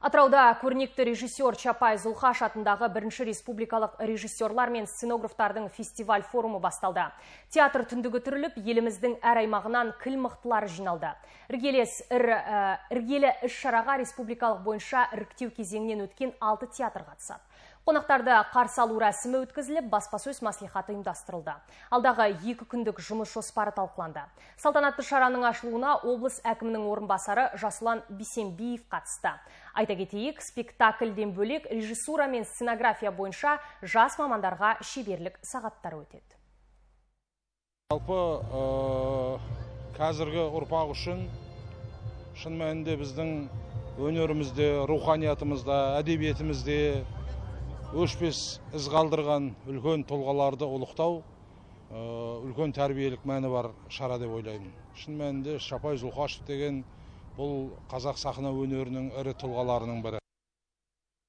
Атырауда көрнекті режиссер Чапай Зұлхаш атындағы бірінші республикалық режиссерлар мен сценографтардың фестиваль форумы басталды. Театр түндігі түріліп, еліміздің әр аймағынан кіл мықтылары жиналды. Іргелі іс-шараға республикалық бойынша іріктеу кезеңінен өткен 6 театр қатысады. Қонақтарды қарсы алу рәсімі өткізіліп, баспасөз мәслихаты ұйымдастырылды. Алдағы 2 күндік жұмыс жоспары талқыланды. Салтанатты шараның ашылуына облыс әкімінің орынбасары Жасұлан Бейсенбиев қатысты. Айта кетейік, спектакльден бөлек режиссура мен сценография бойынша жас мамандарға шеберлік сағаттары өтеді. Жалпы қазіргі ұрпақ үшін шын мәнінде біздің өнерімізде, руханиятымызда, әдебиетімізде өшпес із қалдырған үлкен тұлғаларды ұлықтау, үлкен тәрбиелік мәні бар шара деп ойлаймын. Шын мәнінде Чапай Зұлхашев деген бұл қазақ сахна өнерінің ірі тұлғаларының бірі.